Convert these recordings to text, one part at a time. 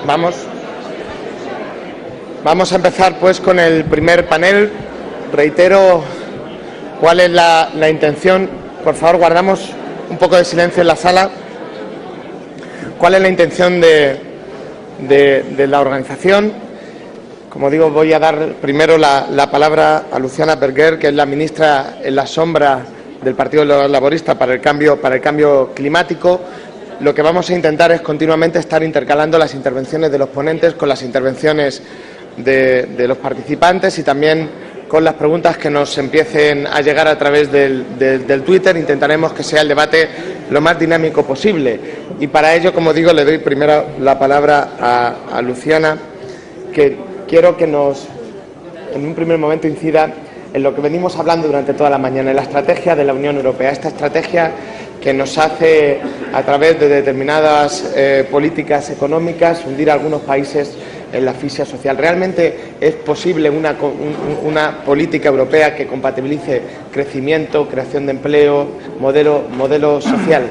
Vamos a empezar pues con el primer panel. Reitero cuál es la intención. Por favor, guardamos un poco de silencio en la sala. ¿Cuál es la intención de la organización? Como digo, voy a dar primero la palabra a Luciana Berger, que es la ministra en la sombra del Partido Laborista para el cambio climático. Lo que vamos a intentar es continuamente estar intercalando las intervenciones de los ponentes con las intervenciones de los participantes y también con las preguntas que nos empiecen a llegar a través del Twitter. Intentaremos que sea el debate lo más dinámico posible. Y para ello, como digo, le doy primero la palabra a Luciana, que quiero que nos, en un primer momento, incida en lo que venimos hablando durante toda la mañana, en la estrategia de la Unión Europea, esta estrategia que nos hace, a través de determinadas políticas económicas, hundir a algunos países en la asfixia social. ¿Realmente es posible una política europea que compatibilice crecimiento, creación de empleo, modelo social?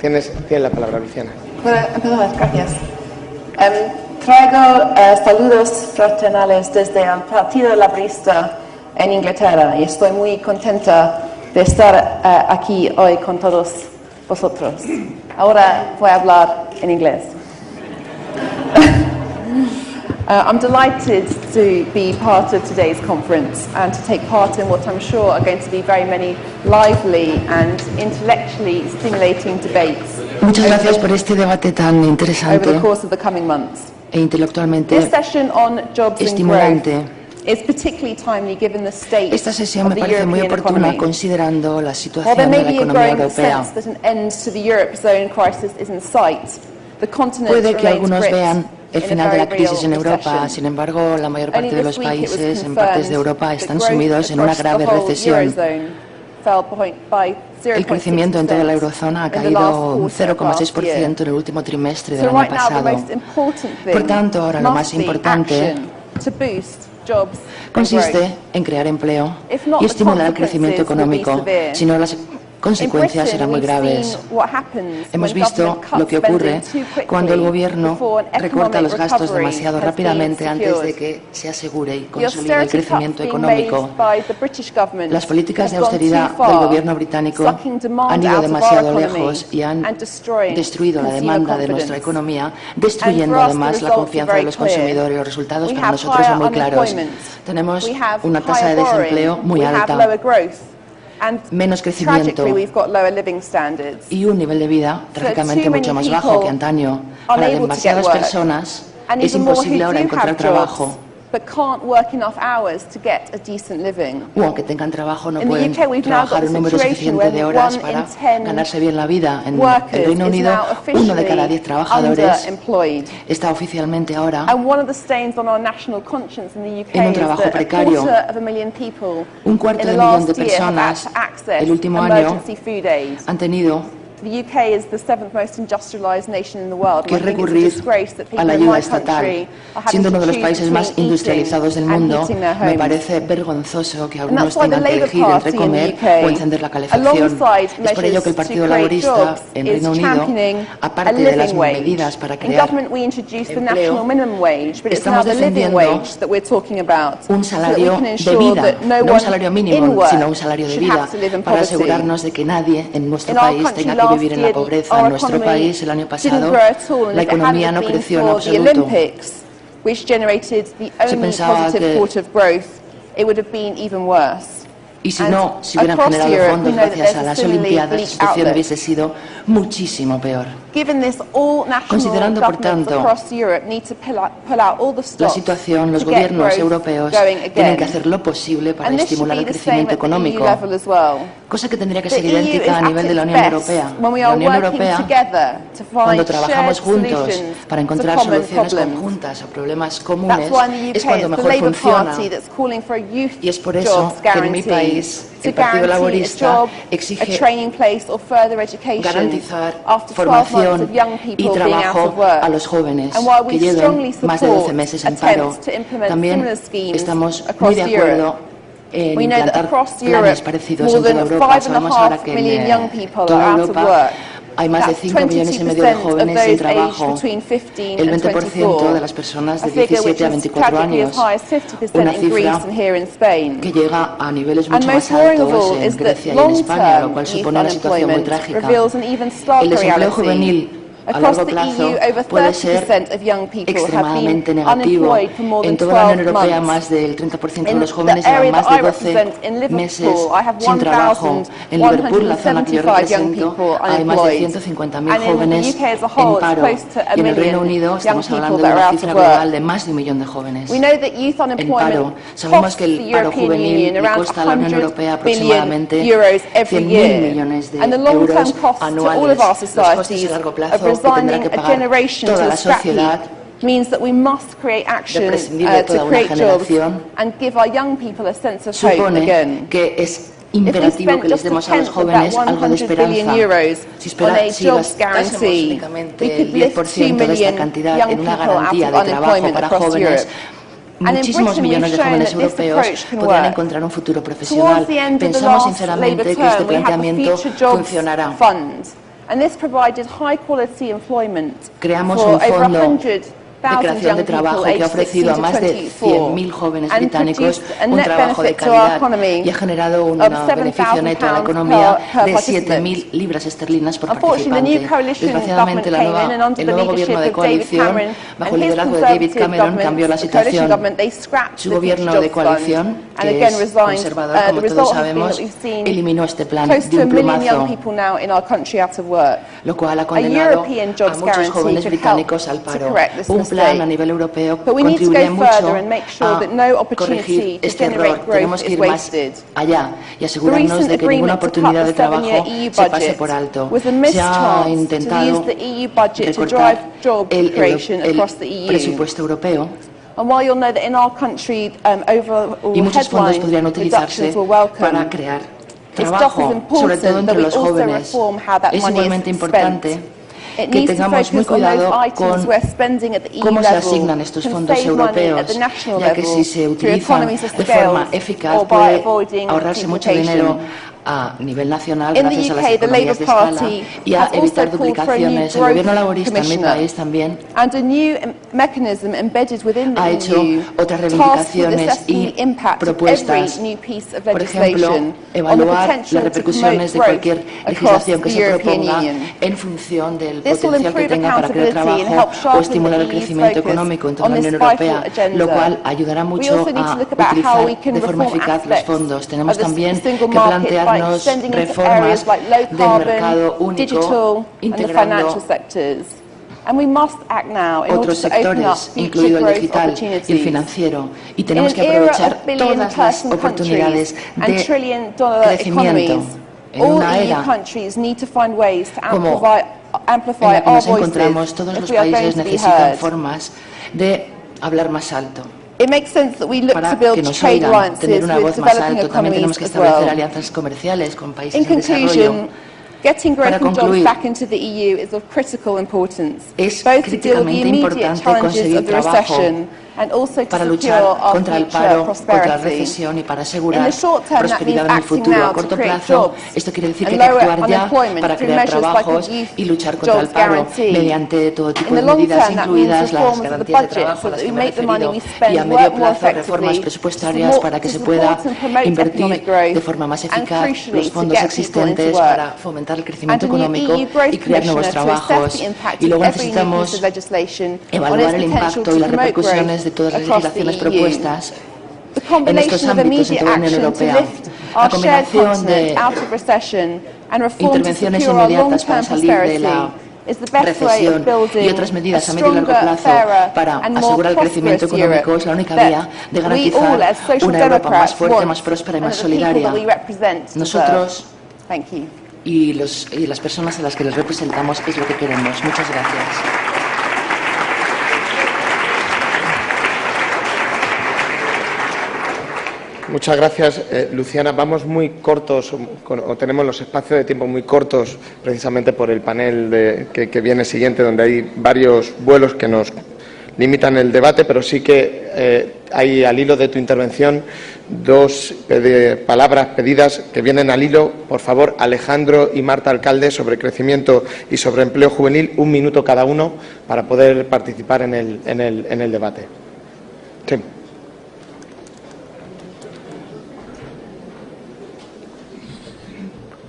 Tienes la palabra, Luciana. Bueno, gracias. Traigo saludos fraternales desde el Partido Laborista en Inglaterra y estoy muy contenta de estar aquí hoy con todos vosotros. Ahora voy a hablar en inglés. I'm delighted to be part of today's conference and to take part in what I'm sure are going to be very many lively and intellectually stimulating debates. Muchas gracias por este debate tan interesante over the course of the coming months. E intelectualmente This session on jobs estimulante. And growth is particularly timely given the state Esta sesión me of the parece muy European oportuna economy. considerando la While situación there de may la be a economía growing europea. sense that an end to the Eurozone crisis is in sight, the continent Puede que remains algunos gripped vean el in a final de la very crisis en real Europa. recession. Sin embargo, la mayor parte Only de this los week it was países en partes de Europa confirmed están that growth sumidos en una across the grave whole recesión. Eurozone fell by 0.6% El crecimiento en toda la eurozona ha in the caído last un quarter of last 0,6% year. en el último trimestre del So año right now the pasado. most important thing Por tanto, ahora lo más must be importante action to boost jobs and consiste growth. en crear empleo If not, y the estimular el crecimiento consequences will be económico, severe. si no las consecuencias serán muy graves. Hemos visto lo que ocurre cuando el gobierno recorta los gastos demasiado rápidamente antes de que se asegure y consolide el crecimiento económico. Las políticas de austeridad del gobierno británico han ido demasiado lejos y han destruido la demanda de nuestra economía, destruyendo además la confianza de los consumidores. Los resultados para nosotros son muy claros. Tenemos una tasa de desempleo muy alta, menos crecimiento y un nivel de vida trágicamente mucho más bajo que antaño. Para demasiadas personas es imposible ahora encontrar trabajo. O aunque tengan trabajo no pueden trabajar un número suficiente de horas para ganarse bien la vida. En el Reino Unido, 1 de cada 10 trabajadores está oficialmente ahora en un trabajo precario. 250.000 de personas el último año han tenido que recurrir a la ayuda estatal. Siendo uno de los países más industrializados del mundo, me parece vergonzoso que algunos tengan que elegir entre comer o encender la calefacción. Es por ello que el Partido Laborista en Reino Unido, aparte de las medidas para crear empleo, estamos defendiendo un salario de vida, no un salario mínimo, sino un salario de vida, para asegurarnos de que nadie en nuestro país tenga que vivir en la pobreza. En nuestro país, el año pasado, la economía no creció en absoluto. Se pensaba que, y si no se hubieran generado fondos gracias a las Olimpiadas, la situación hubiese sido muchísimo peor. Considerando, por tanto, la situación, los gobiernos europeos tienen que hacer lo posible para estimular el crecimiento económico, cosa que tendría que ser idéntica a nivel de la Unión Europea. La Unión Europea, cuando trabajamos juntos para encontrar soluciones conjuntas a problemas comunes, es cuando mejor funciona. Y es por eso que en mi país el Partido Laborista exige garantizar formación y trabajo a los jóvenes que lleven más de 12 meses en paro. También estamos muy de acuerdo en implantar planes parecidos en toda Europa. Sabemos ahora que en toda Europa hay más de 5,5 millones de jóvenes sin trabajo, el 20% de las personas de 17 a 24 años, una cifra que llega a niveles mucho más altos en Grecia y en España, lo cual supone una situación muy trágica. El desempleo juvenil a largo plazo puede ser extremadamente negativo. En toda la Unión Europea, más del 30% de los jóvenes llevan más de 12 meses sin trabajo. En Liverpool, la zona que yo represento, hay más de 150.000 jóvenes en paro. Y en el Reino Unido estamos hablando de una cifra global de más de 1 millón de jóvenes en paro. Sabemos que el paro juvenil le cuesta a la Unión Europea aproximadamente 100.000 millones de euros anuales. Los costes a largo plazo que tendrá que pagar toda la sociedad, means that we must create action to create jobs and give our young people a sense of hope again. Que es imperativo que les demos a los jóvenes algo de esperanza. Si gastásemos únicamente el 10% de esta cantidad en una garantía de trabajo para jóvenes, muchísimos millones de jóvenes europeos podrían encontrar un futuro profesional. Pensamos sinceramente que este planteamiento funcionará. Creamos un fondo de creación de trabajo que ha ofrecido a más de 100.000 jóvenes británicos un trabajo de calidad y ha generado un beneficio neto a la economía de 7.000 libras esterlinas por participante. Desgraciadamente, el nuevo gobierno de coalición, bajo el liderazgo de David Cameron, cambió la situación. Su gobierno de coalición, que es conservador, como todos sabemos, eliminó este plan de un plumazo, lo cual ha condenado a muchos jóvenes británicos al paro. Un plan a nivel europeo contribuye mucho a corregir este error. Tenemos que ir más allá y asegurarnos de que ninguna oportunidad de trabajo se pase por alto. Se ha intentado recortar el presupuesto europeo y muchos fondos podrían utilizarse para crear trabajo, sobre todo entre los jóvenes. Es igualmente importante que tengamos muy cuidado con cómo se asignan estos fondos europeos, ya que si se utilizan de forma eficaz puede ahorrarse mucho dinero a nivel nacional gracias a las economías de escala y a evitar duplicaciones. El gobierno laborista en mi país también ha hecho otras reivindicaciones y propuestas. Por ejemplo, evaluar las repercusiones de cualquier legislación que se proponga en función del potencial que tenga para crear trabajo o estimular el crecimiento económico en toda la Unión Europea, lo cual ayudará mucho a utilizar de forma eficaz los fondos. Tenemos también que plantear reformas del mercado único, integrando otros sectores, incluido el digital y el financiero, y tenemos que aprovechar todas las oportunidades de crecimiento en una era como en la que nos encontramos. Todos los países necesitan formas de hablar más alto. Para que nos oigan, tener una voz más alta, también tenemos que establecer alianzas comerciales con países en desarrollo. Para concluir, es críticamente importante conseguir trabajo para luchar contra el paro, contra la recesión y para asegurar prosperidad en el futuro. A corto plazo, esto quiere decir que hay que actuar ya para crear trabajos y luchar contra el paro mediante todo tipo de medidas, incluidas las garantías de trabajo a las que me he referido, y a medio plazo reformas presupuestarias para que se pueda invertir de forma más eficaz los fondos existentes para fomentar el crecimiento económico y crear nuevos trabajos. Y luego necesitamos evaluar el impacto y las repercusiones de todas las legislaciones propuestas en estos ámbitos en toda la Unión Europea. La combinación de intervenciones inmediatas para salir de la recesión y otras medidas a medio y largo plazo para asegurar el crecimiento económico es la única vía de garantizar una Europa más fuerte, más próspera y más solidaria. Nosotros y las personas a las que les representamos es lo que queremos. Muchas gracias. Muchas gracias, Luciana. Vamos muy cortos, o tenemos los espacios de tiempo muy cortos, precisamente por el panel que viene siguiente, donde hay varios vuelos que nos limitan el debate, pero sí que hay, al hilo de tu intervención, dos palabras pedidas que vienen al hilo. Por favor, Alejandro y Marta Alcalde, sobre crecimiento y sobre empleo juvenil, 1 minuto cada uno para poder participar en el debate. Sí.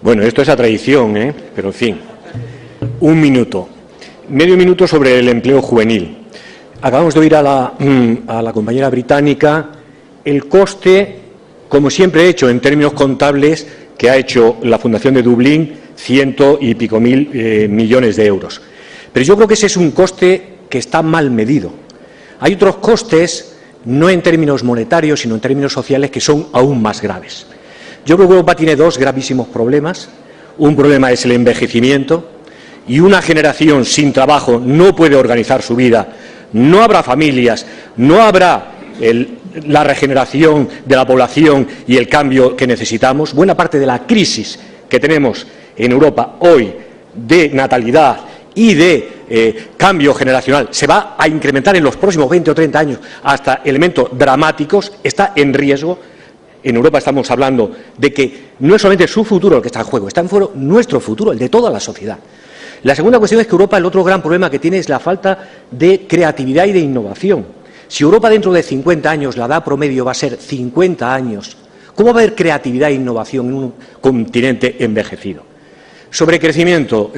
Bueno, esto es a tradición, pero en fin, 1 minuto. Medio minuto sobre el empleo juvenil. Acabamos de oír a la compañera británica el coste, como siempre he hecho en términos contables, que ha hecho la Fundación de Dublín, 100 y pico mil millones de euros. Pero yo creo que ese es un coste que está mal medido. Hay otros costes, no en términos monetarios, sino en términos sociales, que son aún más graves. Yo creo que Europa tiene dos gravísimos problemas. Un problema es el envejecimiento, y una generación sin trabajo no puede organizar su vida. No habrá familias, no habrá la regeneración de la población y el cambio que necesitamos. Buena parte de la crisis que tenemos en Europa hoy de natalidad y de cambio generacional se va a incrementar en los próximos 20 o 30 años hasta elementos dramáticos, está en riesgo. En Europa estamos hablando de que no es solamente su futuro el que está en juego, está en juego nuestro futuro, el de toda la sociedad. La segunda cuestión es que Europa, el otro gran problema que tiene es la falta de creatividad y de innovación. Si Europa dentro de 50 años, la edad promedio va a ser 50 años, ¿cómo va a haber creatividad e innovación en un continente envejecido? Sobre crecimiento,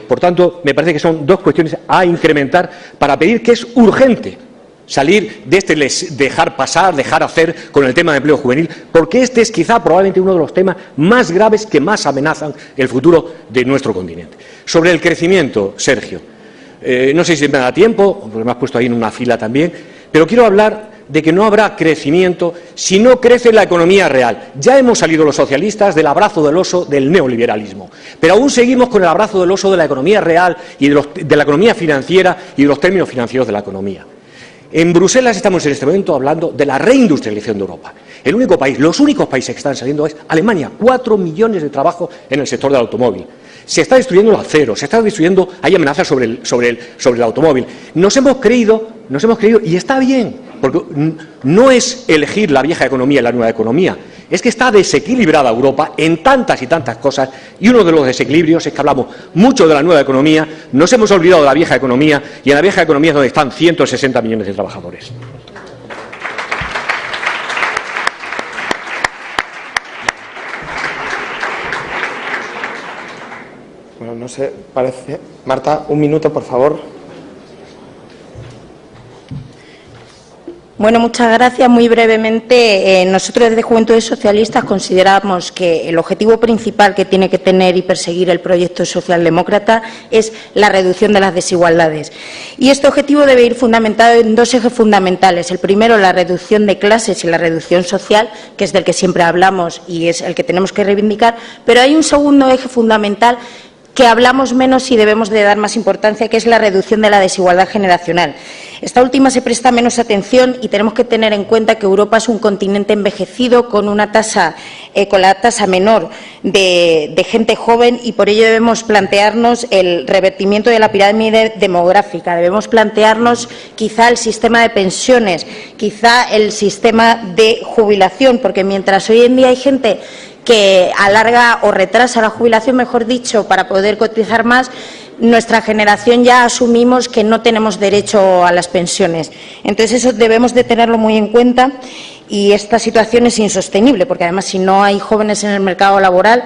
por tanto, me parece que son dos cuestiones a incrementar para pedir que es urgente salir de dejar pasar, dejar hacer con el tema de empleo juvenil, porque este es quizá probablemente uno de los temas más graves que más amenazan el futuro de nuestro continente. Sobre el crecimiento, Sergio, no sé si me da tiempo, porque me has puesto ahí en una fila también, pero quiero hablar de que no habrá crecimiento si no crece la economía real. Ya hemos salido los socialistas del abrazo del oso del neoliberalismo, pero aún seguimos con el abrazo del oso de la economía real y de la economía financiera y de los términos financieros de la economía. En Bruselas estamos en este momento hablando de la reindustrialización de Europa. El único país, los únicos países que están saliendo es Alemania, 4 millones de trabajos en el sector del automóvil. Se está destruyendo el acero, se está destruyendo, hay amenazas sobre el automóvil. Nos hemos creído, y está bien, porque no es elegir la vieja economía y la nueva economía, es que está desequilibrada Europa en tantas y tantas cosas, y uno de los desequilibrios es que hablamos mucho de la nueva economía, nos hemos olvidado de la vieja economía, y en la vieja economía es donde están 160 millones de trabajadores. Bueno, no sé, parece. Marta, 1 minuto, por favor. Bueno, muchas gracias. Muy brevemente, nosotros desde Juventudes Socialistas consideramos que el objetivo principal que tiene que tener y perseguir el proyecto socialdemócrata es la reducción de las desigualdades. Y este objetivo debe ir fundamentado en dos ejes fundamentales. El primero, la reducción de clases y la reducción social, que es del que siempre hablamos y es el que tenemos que reivindicar, pero hay un segundo eje fundamental que hablamos menos y debemos de dar más importancia, que es la reducción de la desigualdad generacional. Esta última se presta menos atención y tenemos que tener en cuenta que Europa es un continente envejecido con una tasa, con la tasa menor de gente joven, y por ello debemos plantearnos el revertimiento de la pirámide demográfica. Debemos plantearnos quizá el sistema de pensiones, quizá el sistema de jubilación, porque mientras hoy en día hay gente que alarga o retrasa la jubilación, mejor dicho, para poder cotizar más, nuestra generación ya asumimos que no tenemos derecho a las pensiones. Entonces, eso debemos de tenerlo muy en cuenta, y esta situación es insostenible, porque además, si no hay jóvenes en el mercado laboral,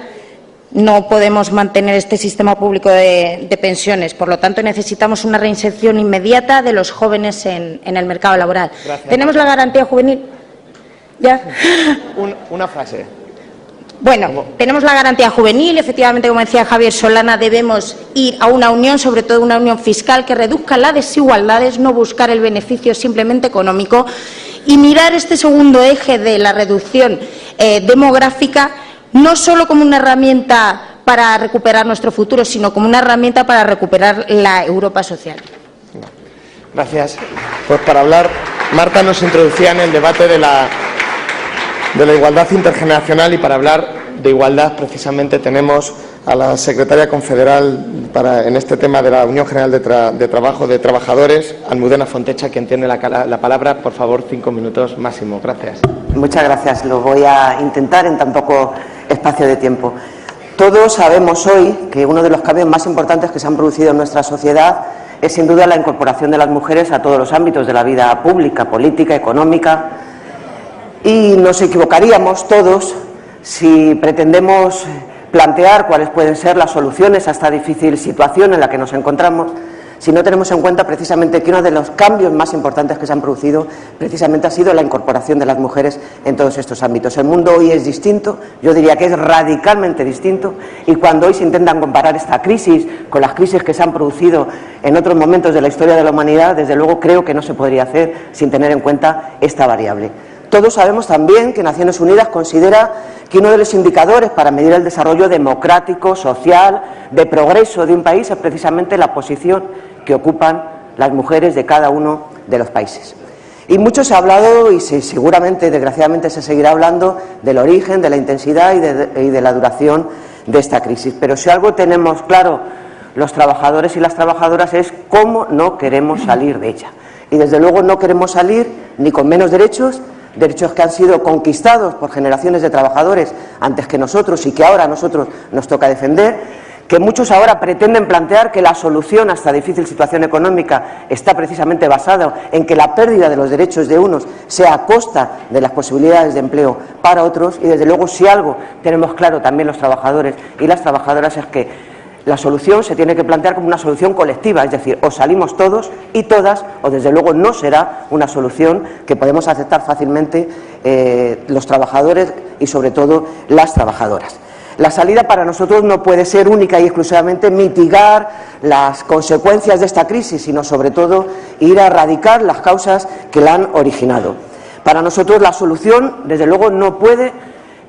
no podemos mantener este sistema público de pensiones. Por lo tanto, necesitamos una reinserción inmediata de los jóvenes en el mercado laboral. Gracias. ¿Tenemos la garantía juvenil? ¿Ya? Una frase. Bueno, tenemos la garantía juvenil, efectivamente, como decía Javier Solana, debemos ir a una unión, sobre todo una unión fiscal que reduzca las desigualdades, no buscar el beneficio simplemente económico, y mirar este segundo eje de la reducción demográfica no solo como una herramienta para recuperar nuestro futuro, sino como una herramienta para recuperar la Europa social. Gracias. Pues para hablar, Marta nos introducía en el debate de la igualdad intergeneracional, y para hablar de igualdad precisamente tenemos a la secretaria confederal en este tema de la Unión General de Trabajo de Trabajadores, Almudena Fontecha, quien tiene la palabra. Por favor, 5 minutos máximo. Gracias. Muchas gracias. Lo voy a intentar en tan poco espacio de tiempo. Todos sabemos hoy que uno de los cambios más importantes que se han producido en nuestra sociedad es sin duda la incorporación de las mujeres a todos los ámbitos de la vida pública, política, económica, y nos equivocaríamos todos si pretendemos plantear cuáles pueden ser las soluciones a esta difícil situación en la que nos encontramos, si no tenemos en cuenta precisamente que uno de los cambios más importantes que se han producido precisamente ha sido la incorporación de las mujeres en todos estos ámbitos. El mundo hoy es distinto, yo diría que es radicalmente distinto, y cuando hoy se intentan comparar esta crisis con las crisis que se han producido en otros momentos de la historia de la humanidad, desde luego creo que no se podría hacer sin tener en cuenta esta variable. Todos sabemos también que Naciones Unidas considera que uno de los indicadores para medir el desarrollo democrático, social, de progreso de un país es precisamente la posición que ocupan las mujeres de cada uno de los países. Y mucho se ha hablado, y seguramente, desgraciadamente, se seguirá hablando del origen, de la intensidad y de la duración de esta crisis. Pero si algo tenemos claro los trabajadores y las trabajadoras es cómo no queremos salir de ella. Y desde luego no queremos salir ni con menos derechos que han sido conquistados por generaciones de trabajadores antes que nosotros y que ahora a nosotros nos toca defender, que muchos ahora pretenden plantear que la solución a esta difícil situación económica está precisamente basada en que la pérdida de los derechos de unos sea a costa de las posibilidades de empleo para otros. Y desde luego, si algo tenemos claro también los trabajadores y las trabajadoras, es que la solución se tiene que plantear como una solución colectiva, es decir, o salimos todos y todas, o desde luego no será una solución que podemos aceptar fácilmente los trabajadores y sobre todo las trabajadoras. La salida para nosotros no puede ser única y exclusivamente mitigar las consecuencias de esta crisis, sino sobre todo ir a erradicar las causas que la han originado. Para nosotros la solución, desde luego, no puede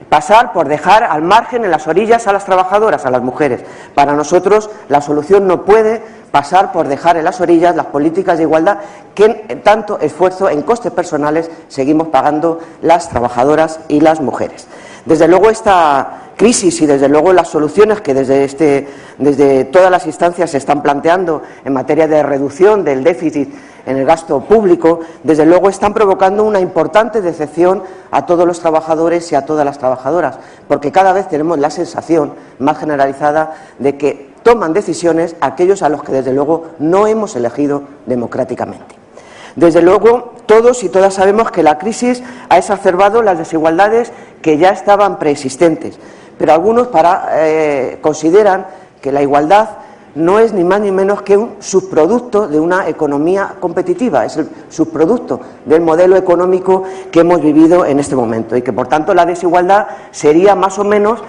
pasar por dejar al margen, en las orillas, a las trabajadoras, a las mujeres. Para nosotros la solución no puede pasar por dejar en las orillas las políticas de igualdad que en tanto esfuerzo en costes personales seguimos pagando las trabajadoras y las mujeres. Desde luego esta crisis y desde luego las soluciones que desde todas las instancias se están planteando en materia de reducción del déficit en el gasto público, desde luego están provocando una importante decepción a todos los trabajadores y a todas las trabajadoras, porque cada vez tenemos la sensación más generalizada de que toman decisiones aquellos a los que desde luego no hemos elegido democráticamente. Desde luego, todos y todas sabemos que la crisis ha exacerbado las desigualdades que ya estaban preexistentes, pero algunos consideran que la igualdad no es ni más ni menos que un subproducto de una economía competitiva, es el subproducto del modelo económico que hemos vivido en este momento y que por tanto la desigualdad sería más o menos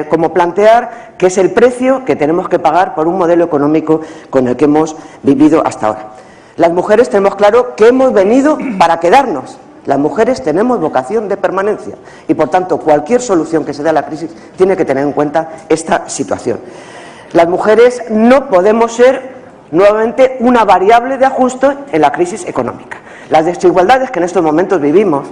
como plantear que es el precio que tenemos que pagar por un modelo económico con el que hemos vivido hasta ahora. Las mujeres tenemos claro que hemos venido para quedarnos. Las mujeres tenemos vocación de permanencia y por tanto cualquier solución que se dé a la crisis tiene que tener en cuenta esta situación. Las mujeres no podemos ser nuevamente una variable de ajuste en la crisis económica. Las desigualdades que en estos momentos vivimos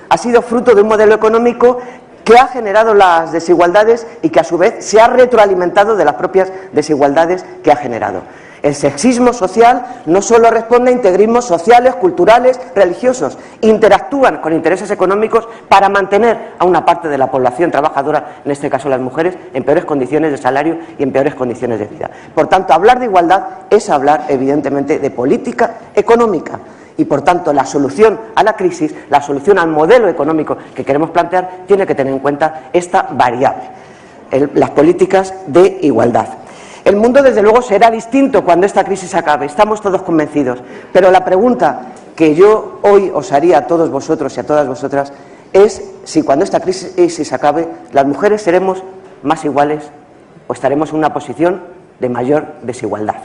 ha sido fruto de un modelo económico que ha generado las desigualdades y que a su vez se ha retroalimentado de las propias desigualdades que ha generado. El sexismo social no solo responde a integrismos sociales, culturales, religiosos, interactúan con intereses económicos para mantener a una parte de la población trabajadora, en este caso las mujeres, en peores condiciones de salario y en peores condiciones de vida. Por tanto, hablar de igualdad es hablar, evidentemente, de política económica. Y, por tanto, la solución a la crisis, la solución al modelo económico que queremos plantear, tiene que tener en cuenta esta variable, las políticas de igualdad. El mundo, desde luego, será distinto cuando esta crisis acabe, estamos todos convencidos, pero la pregunta que yo hoy os haría a todos vosotros y a todas vosotras es si cuando esta crisis acabe, las mujeres seremos más iguales o estaremos en una posición de mayor desigualdad.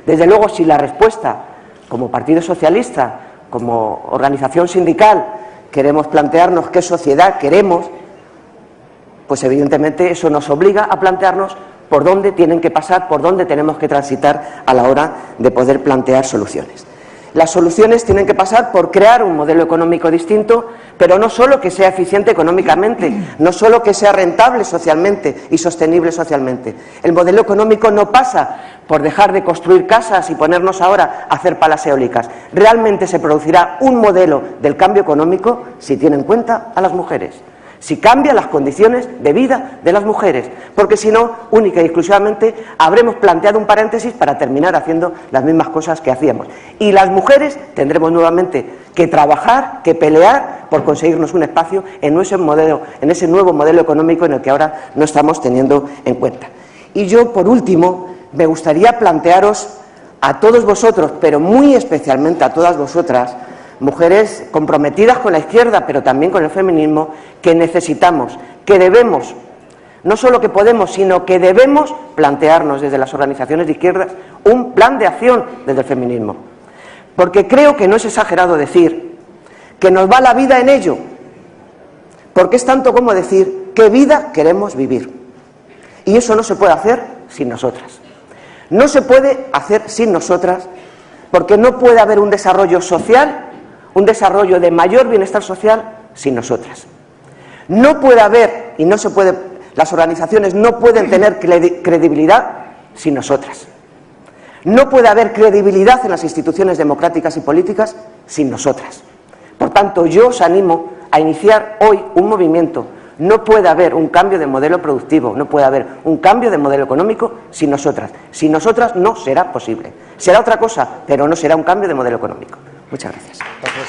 Desde luego, si la respuesta, como Partido Socialista, como organización sindical, queremos plantearnos qué sociedad queremos, pues evidentemente eso nos obliga a plantearnos por dónde tienen que pasar, por dónde tenemos que transitar a la hora de poder plantear soluciones. Las soluciones tienen que pasar por crear un modelo económico distinto, pero no solo que sea eficiente económicamente, no solo que sea rentable socialmente y sostenible socialmente. El modelo económico no pasa por dejar de construir casas y ponernos ahora a hacer palas eólicas. Realmente se producirá un modelo del cambio económico si tiene en cuenta a las mujeres, si cambia las condiciones de vida de las mujeres, porque si no, única y exclusivamente habremos planteado un paréntesis para terminar haciendo las mismas cosas que hacíamos. Y las mujeres tendremos nuevamente que trabajar, que pelear por conseguirnos un espacio en ese nuevo modelo económico en el que ahora no estamos teniendo en cuenta. Y yo, por último, me gustaría plantearos a todos vosotros, pero muy especialmente a todas vosotras, mujeres comprometidas con la izquierda, pero también con el feminismo, que necesitamos, que debemos, no solo que podemos, sino que debemos plantearnos desde las organizaciones de izquierda un plan de acción desde el feminismo. Porque creo que no es exagerado decir que nos va la vida en ello, porque es tanto como decir qué vida queremos vivir. Y eso no se puede hacer sin nosotras. No se puede hacer sin nosotras porque no puede haber un desarrollo social, un desarrollo de mayor bienestar social sin nosotras. No puede haber, y no se puede, las organizaciones no pueden tener credibilidad sin nosotras. No puede haber credibilidad en las instituciones democráticas y políticas sin nosotras. Por tanto, yo os animo a iniciar hoy un movimiento. No puede haber un cambio de modelo productivo, no puede haber un cambio de modelo económico sin nosotras. Sin nosotras no será posible. Será otra cosa, pero no será un cambio de modelo económico. Muchas gracias. Gracias.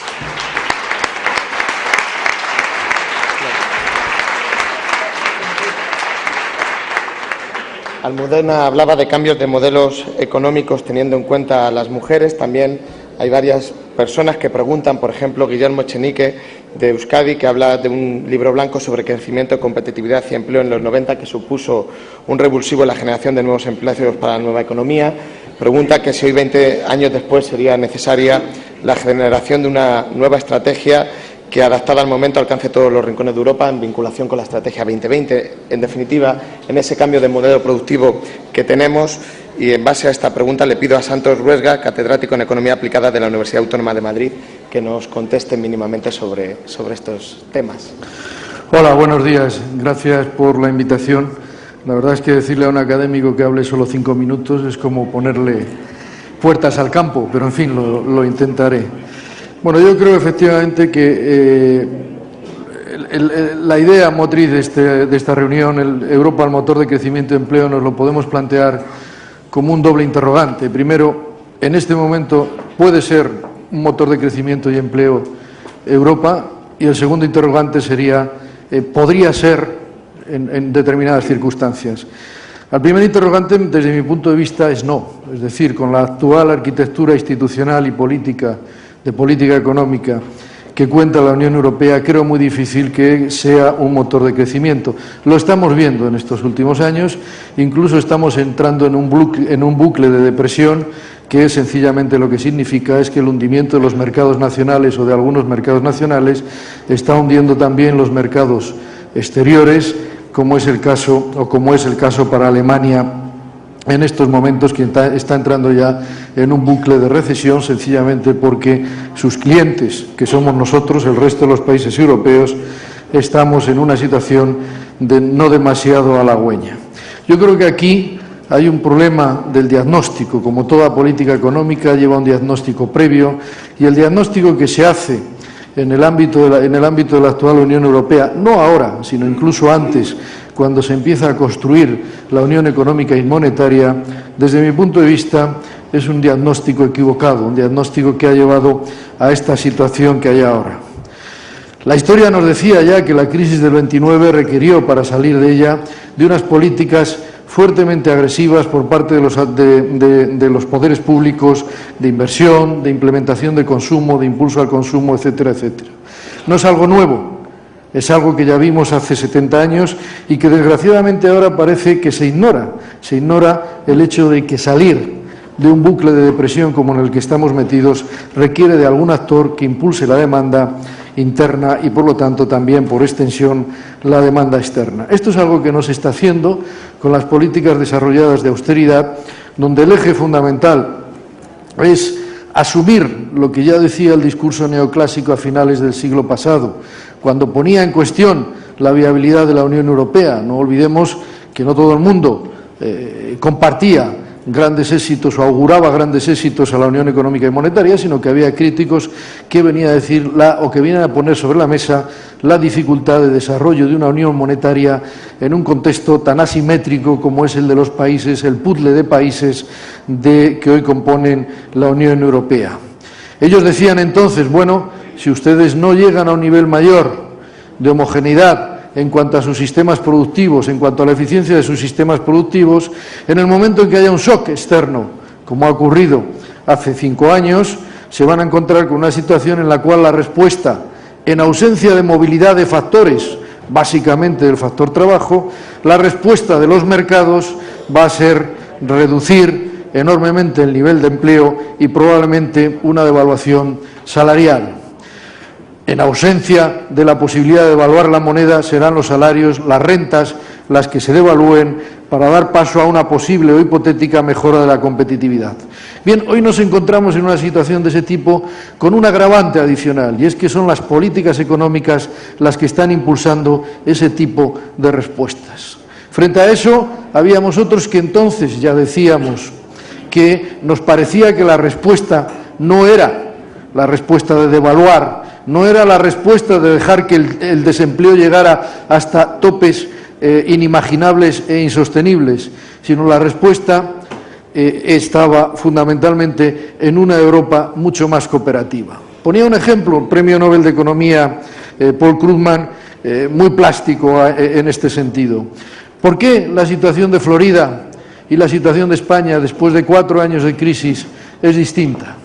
Almudena hablaba de cambios de modelos económicos teniendo en cuenta a las mujeres. También hay varias personas que preguntan, por ejemplo, Guillermo Echenique de Euskadi, que habla de un libro blanco sobre crecimiento, competitividad y empleo en los 90, que supuso un revulsivo en la generación de nuevos empleos para la nueva economía. Pregunta que si hoy, 20 años después, sería necesaria la generación de una nueva estrategia que, adaptada al momento, alcance todos los rincones de Europa en vinculación con la Estrategia 2020. En definitiva, en ese cambio de modelo productivo que tenemos, y en base a esta pregunta le pido a Santos Ruesga, catedrático en Economía Aplicada de la Universidad Autónoma de Madrid, que nos conteste mínimamente sobre estos temas. Hola, buenos días. Gracias por la invitación. La verdad es que decirle a un académico que hable solo 5 minutos es como ponerle puertas al campo, pero en fin, lo intentaré. Bueno, yo creo efectivamente que la idea motriz de esta reunión, Europa, el motor de crecimiento y empleo, nos lo podemos plantear como un doble interrogante. Primero, en este momento puede ser un motor de crecimiento y empleo Europa, y el segundo interrogante sería, podría ser en determinadas circunstancias. El primer interrogante, desde mi punto de vista, es no. Es decir, con la actual arquitectura institucional y política, de política económica que cuenta la Unión Europea, creo muy difícil que sea un motor de crecimiento. Lo estamos viendo en estos últimos años, incluso estamos entrando en un bucle de depresión que sencillamente lo que significa es que el hundimiento de los mercados nacionales o de algunos mercados nacionales está hundiendo también los mercados exteriores, como es el caso para Alemania en estos momentos, que está entrando ya en un bucle de recesión, sencillamente porque sus clientes, que somos nosotros, el resto de los países europeos, estamos en una situación de no demasiado halagüeña. Yo creo que aquí hay un problema del diagnóstico. Como toda política económica lleva un diagnóstico previo, y el diagnóstico que se hace en el ámbito de la actual Unión Europea, no ahora, sino incluso antes, cuando se empieza a construir la Unión Económica y Monetaria, desde mi punto de vista, es un diagnóstico equivocado, un diagnóstico que ha llevado a esta situación que hay ahora. La historia nos decía ya que la crisis del 29 requirió, para salir de ella, de unas políticas fuertemente agresivas por parte de los poderes públicos, de inversión, de implementación de consumo, de impulso al consumo, etcétera, etcétera. No es algo nuevo. Es algo que ya vimos hace 70 años y que desgraciadamente ahora parece que se ignora. Se ignora el hecho de que salir de un bucle de depresión como en el que estamos metidos requiere de algún actor que impulse la demanda interna y, por lo tanto, también, por extensión, la demanda externa. Esto es algo que no se está haciendo con las políticas desarrolladas de austeridad, donde el eje fundamental es asumir lo que ya decía el discurso neoclásico a finales del siglo pasado, cuando ponía en cuestión la viabilidad de la Unión Europea. No olvidemos que no todo el mundo compartía grandes éxitos o auguraba grandes éxitos a la Unión Económica y Monetaria, sino que había críticos que venían a decir que vienen a poner sobre la mesa la dificultad de desarrollo de una unión monetaria en un contexto tan asimétrico como es el de los países, el puzzle de países que hoy componen la Unión Europea. Ellos decían entonces, bueno, si ustedes no llegan a un nivel mayor de homogeneidad en cuanto a sus sistemas productivos, en cuanto a la eficiencia de sus sistemas productivos, en el momento en que haya un shock externo, como ha ocurrido hace 5 años, se van a encontrar con una situación en la cual la respuesta, en ausencia de movilidad de factores, básicamente del factor trabajo, la respuesta de los mercados va a ser reducir enormemente el nivel de empleo y probablemente una devaluación salarial. En ausencia de la posibilidad de devaluar la moneda, serán los salarios, las rentas, las que se devalúen para dar paso a una posible o hipotética mejora de la competitividad. Bien, hoy nos encontramos en una situación de ese tipo con un agravante adicional, y es que son las políticas económicas las que están impulsando ese tipo de respuestas. Frente a eso, habíamos otros que entonces ya decíamos que nos parecía que la respuesta no era la respuesta de devaluar, no era la respuesta de dejar que el desempleo llegara hasta topes inimaginables e insostenibles, sino la respuesta estaba fundamentalmente en una Europa mucho más cooperativa. Ponía un ejemplo, el Premio Nobel de Economía Paul Krugman, muy plástico en este sentido. ¿Por qué la situación de Florida y la situación de España después de 4 años de crisis es distinta?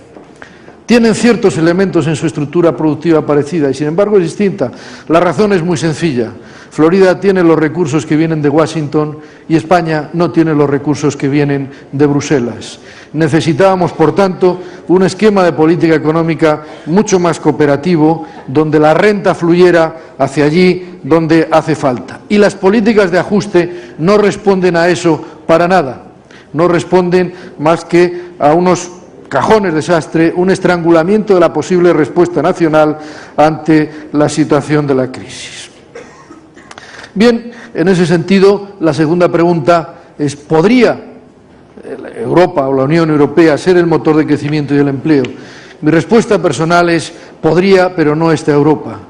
Tienen ciertos elementos en su estructura productiva parecida y, sin embargo, es distinta. La razón es muy sencilla. Florida tiene los recursos que vienen de Washington y España no tiene los recursos que vienen de Bruselas. Necesitábamos, por tanto, un esquema de política económica mucho más cooperativo, donde la renta fluyera hacia allí donde hace falta. Y las políticas de ajuste no responden a eso para nada. No responden más que a unos cajones desastre, un estrangulamiento de la posible respuesta nacional ante la situación de la crisis. Bien, en ese sentido, la segunda pregunta es, ¿podría Europa o la Unión Europea ser el motor de crecimiento y del empleo? Mi respuesta personal es, podría, pero no esta Europa.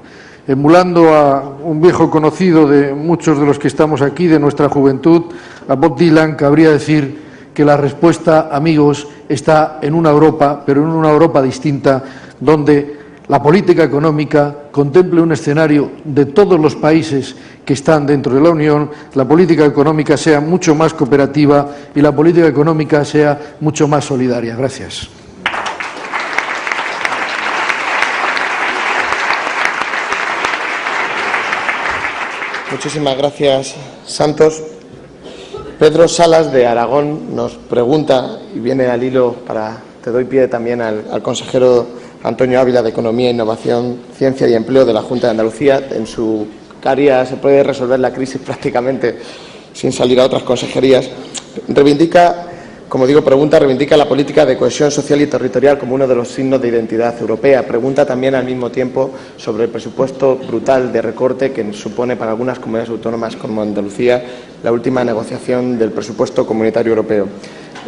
Emulando a un viejo conocido de muchos de los que estamos aquí, de nuestra juventud, a Bob Dylan, cabría decir que la respuesta, amigos, está en una Europa, pero en una Europa distinta, donde la política económica contemple un escenario de todos los países que están dentro de la Unión, la política económica sea mucho más cooperativa y la política económica sea mucho más solidaria. Gracias. Muchísimas gracias, Santos. Pedro Salas, de Aragón, nos pregunta, y viene al hilo te doy pie también al consejero Antonio Ávila, de Economía, Innovación, Ciencia y Empleo de la Junta de Andalucía. En su área se puede resolver la crisis prácticamente sin salir a otras consejerías. Reivindica la política de cohesión social y territorial como uno de los signos de identidad europea. Pregunta también al mismo tiempo sobre el presupuesto brutal de recorte que supone para algunas comunidades autónomas como Andalucía la última negociación del presupuesto comunitario europeo.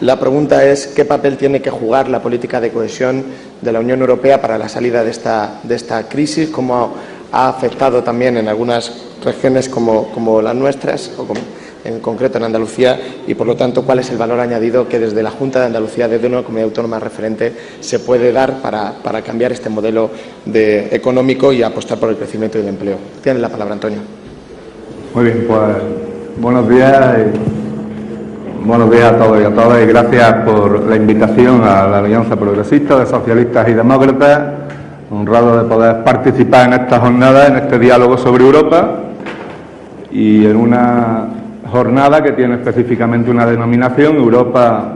La pregunta es, ¿qué papel tiene que jugar la política de cohesión de la Unión Europea para la salida de esta crisis? ¿Cómo ha afectado también en algunas regiones como las nuestras, o en concreto en Andalucía, y por lo tanto cuál es el valor añadido que desde la Junta de Andalucía, desde una comunidad autónoma referente, se puede dar para cambiar este modelo económico y apostar por el crecimiento y el empleo? Tiene la palabra, Antonio. Muy bien, pues buenos días a todos y a todas, y gracias por la invitación a la Alianza Progresista de Socialistas y Demócratas. Honrado de poder participar en esta jornada, en este diálogo sobre Europa, y en una jornada que tiene específicamente una denominación, Europa,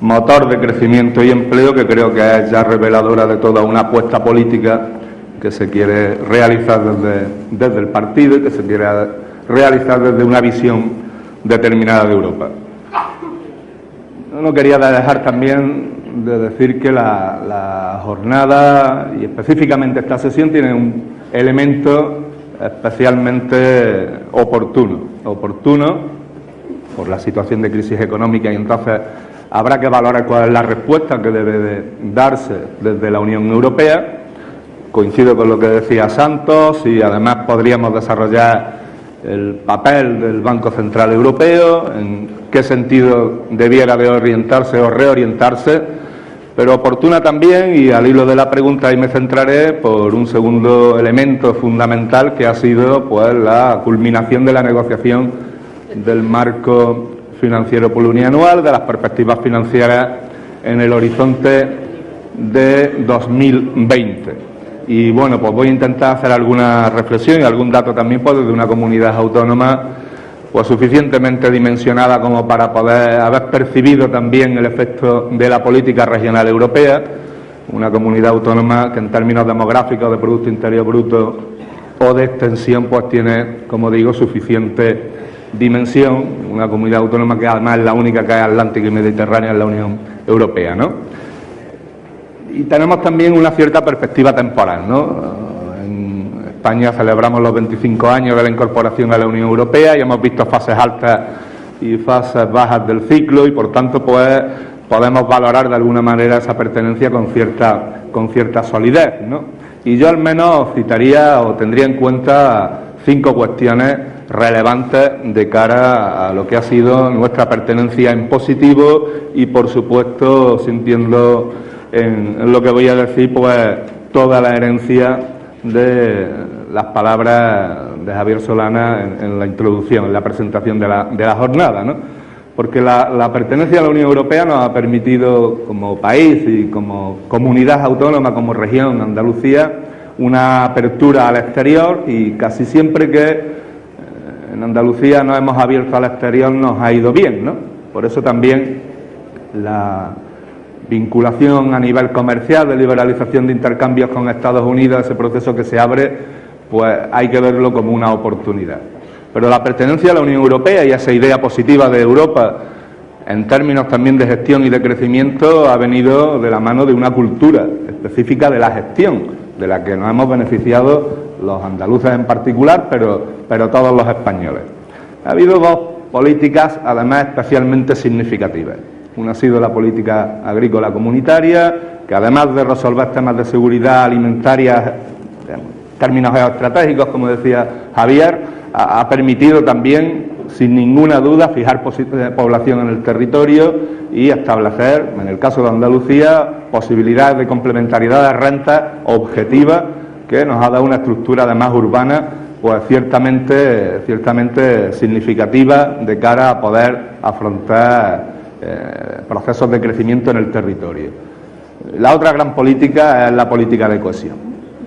motor de crecimiento y empleo, que creo que es ya reveladora de toda una apuesta política que se quiere realizar desde el partido y que se quiere realizar desde una visión determinada de Europa. No quería dejar también de decir que la jornada y específicamente esta sesión tiene un elemento especialmente oportuno por la situación de crisis económica, y entonces habrá que valorar cuál es la respuesta que debe de darse desde la Unión Europea. Coincido con lo que decía Santos, y además podríamos desarrollar el papel del Banco Central Europeo, en qué sentido debiera de orientarse o reorientarse, pero oportuna también, y al hilo de la pregunta ahí me centraré, por un segundo elemento fundamental que ha sido pues la culminación de la negociación del marco financiero plurianual, de las perspectivas financieras en el horizonte de 2020. Y bueno, pues voy a intentar hacer alguna reflexión y algún dato también pues desde una comunidad autónoma pues suficientemente dimensionada como para poder haber percibido también el efecto de la política regional europea, una comunidad autónoma que en términos demográficos, de Producto Interior Bruto o de extensión pues tiene, como digo, suficiente dimensión, una comunidad autónoma que además es la única que es atlántica y mediterránea en la Unión Europea, ¿no? Y tenemos también una cierta perspectiva temporal, ¿no? En España celebramos los 25 años de la incorporación a la Unión Europea y hemos visto fases altas y fases bajas del ciclo, y por tanto pues podemos valorar de alguna manera esa pertenencia con cierta solidez, ¿no? Y yo al menos citaría o tendría en cuenta 5 cuestiones relevantes de cara a lo que ha sido nuestra pertenencia en positivo y, por supuesto, sintiendo en lo que voy a decir, pues toda la herencia de las palabras de Javier Solana en la introducción, en la presentación de la jornada, ¿no? Porque la pertenencia a la Unión Europea nos ha permitido, como país y como comunidad autónoma, como región, Andalucía, una apertura al exterior, y casi siempre que en Andalucía nos hemos abierto al exterior nos ha ido bien, ¿no? Por eso también la vinculación a nivel comercial, de liberalización de intercambios con Estados Unidos, ese proceso que se abre, pues hay que verlo como una oportunidad. Pero la pertenencia a la Unión Europea y esa idea positiva de Europa, en términos también de gestión y de crecimiento, ha venido de la mano de una cultura específica de la gestión, de la que nos hemos beneficiado los andaluces en particular, pero todos los españoles. Ha habido 2 políticas, además, especialmente significativas. Una ha sido la política agrícola comunitaria, que además de resolver temas de seguridad alimentaria en términos geoestratégicos, como decía Javier, ha permitido también, sin ninguna duda, fijar población en el territorio y establecer, en el caso de Andalucía, posibilidades de complementariedad de rentas objetivas, que nos ha dado una estructura además urbana pues ciertamente significativa de cara a poder afrontar procesos de crecimiento en el territorio. La otra gran política es la política de cohesión,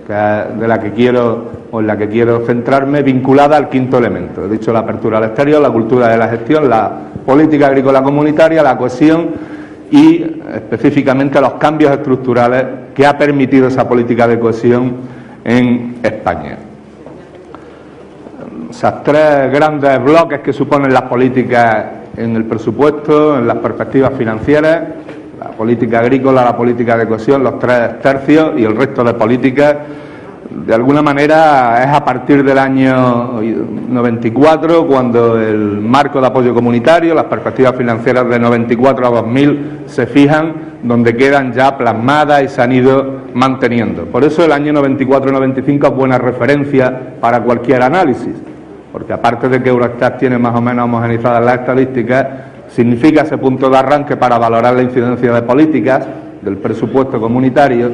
que es de la que quiero centrarme, vinculada al 5º elemento. He dicho la apertura al exterior, la cultura de la gestión, la política agrícola comunitaria, la cohesión y específicamente los cambios estructurales que ha permitido esa política de cohesión en España. Esos 3 grandes bloques que suponen las políticas en el presupuesto, en las perspectivas financieras, la política agrícola, la política de cohesión, los 3 tercios y el resto de políticas, de alguna manera es a partir del año 94 cuando el marco de apoyo comunitario, las perspectivas financieras de 94 a 2000 se fijan, donde quedan ya plasmadas y se han ido manteniendo. Por eso el año 94-95 es buena referencia para cualquier análisis, porque aparte de que Eurostat tiene más o menos homogenizadas las estadísticas, significa ese punto de arranque para valorar la incidencia de políticas del presupuesto comunitario,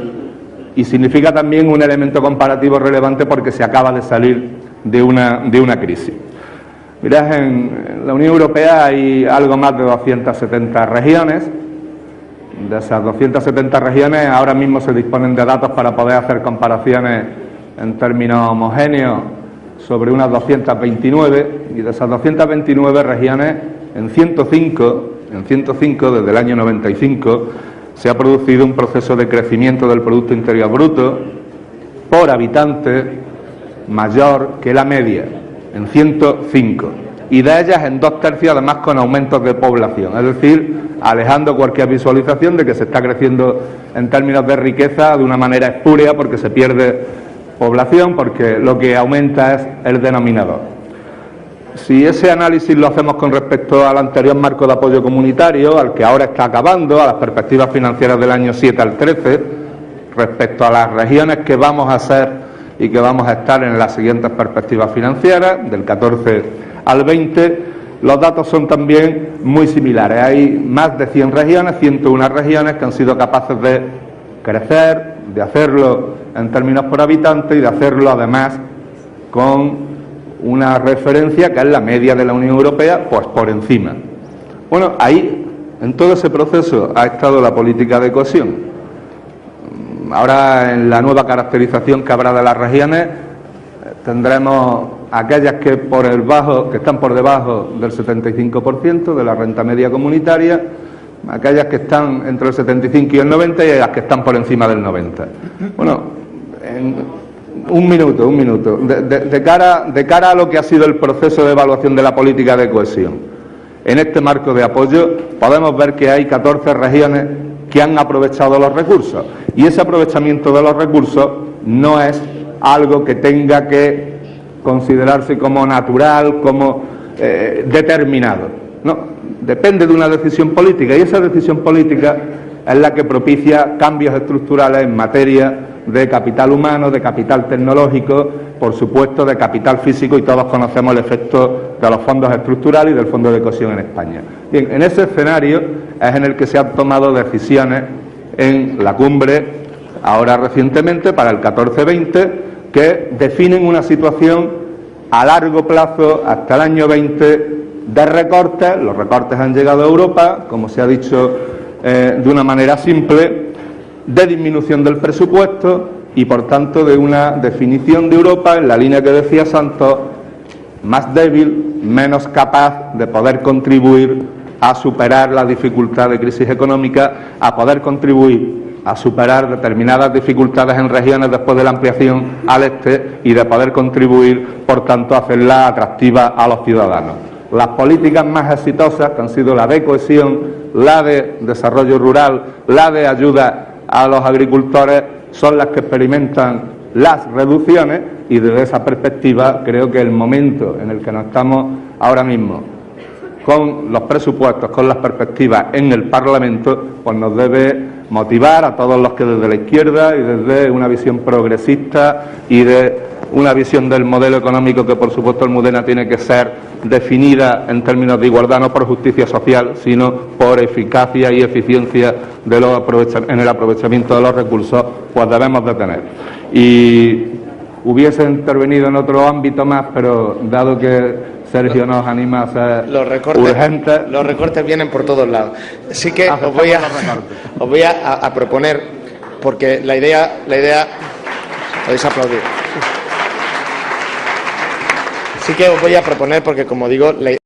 y significa también un elemento comparativo relevante porque se acaba de salir de una crisis. Mirad, en la Unión Europea hay algo más de 270 regiones. De esas 270 regiones ahora mismo se disponen de datos para poder hacer comparaciones en términos homogéneos sobre unas 229, y de esas 229 regiones, en 105 desde el año 95 se ha producido un proceso de crecimiento del Producto Interior Bruto por habitante mayor que la media, en 105. y de ellas en 2/3 además con aumentos de población, es decir, alejando cualquier visualización de que se está creciendo en términos de riqueza de una manera espúrea porque se pierde población, porque lo que aumenta es el denominador. Si ese análisis lo hacemos con respecto al anterior marco de apoyo comunitario, al que ahora está acabando, a las perspectivas financieras del año 7 al 13, respecto a las regiones que vamos a ser y que vamos a estar en las siguientes perspectivas financieras, del 14 al 20, los datos son también muy similares. Hay más de 100 regiones, 101 regiones que han sido capaces de crecer, de hacerlo en términos por habitante y de hacerlo además con una referencia que es la media de la Unión Europea, pues por encima. Bueno, ahí, en todo ese proceso, ha estado la política de cohesión. Ahora, en la nueva caracterización que habrá de las regiones, tendremos aquellas que están por debajo del 75% de la renta media comunitaria, aquellas que están entre el 75 y el 90 y las que están por encima del 90. Bueno, un minuto. De cara a lo que ha sido el proceso de evaluación de la política de cohesión, en este marco de apoyo podemos ver que hay 14 regiones que han aprovechado los recursos, y ese aprovechamiento de los recursos no es algo que tenga que considerarse como natural, como determinado. No, depende de una decisión política, y esa decisión política es la que propicia cambios estructurales en materia de capital humano, de capital tecnológico, por supuesto de capital físico, y todos conocemos el efecto de los fondos estructurales y del Fondo de Cohesión en España. Bien, en ese escenario es en el que se han tomado decisiones en la cumbre, ahora recientemente, para el 14-20, que definen una situación a largo plazo, hasta el año 20, de recortes. Los recortes han llegado a Europa, como se ha dicho de una manera simple, de disminución del presupuesto y, por tanto, de una definición de Europa en la línea que decía Santos, más débil, menos capaz de poder contribuir a superar la dificultad de crisis económica, a poder contribuir a superar determinadas dificultades en regiones después de la ampliación al este y de poder contribuir, por tanto, a hacerla atractiva a los ciudadanos. Las políticas más exitosas, que han sido la de cohesión, la de desarrollo rural, la de ayuda a los agricultores, son las que experimentan las reducciones, y desde esa perspectiva creo que el momento en el que nos estamos ahora mismo, con los presupuestos, con las perspectivas en el Parlamento, pues nos debe motivar a todos los que desde la izquierda y desde una visión progresista y de una visión del modelo económico que, por supuesto, Almudena tiene que ser definida en términos de igualdad, no por justicia social, sino por eficacia y eficiencia en el aprovechamiento de los recursos, pues debemos de tener. Y hubiese intervenido en otro ámbito más, pero dado que Sergio nos anima a ser urgentes. Los recortes vienen por todos lados. Sí que os voy a proponer, porque la idea podéis aplaudir. Sí que os voy a proponer, porque, como digo,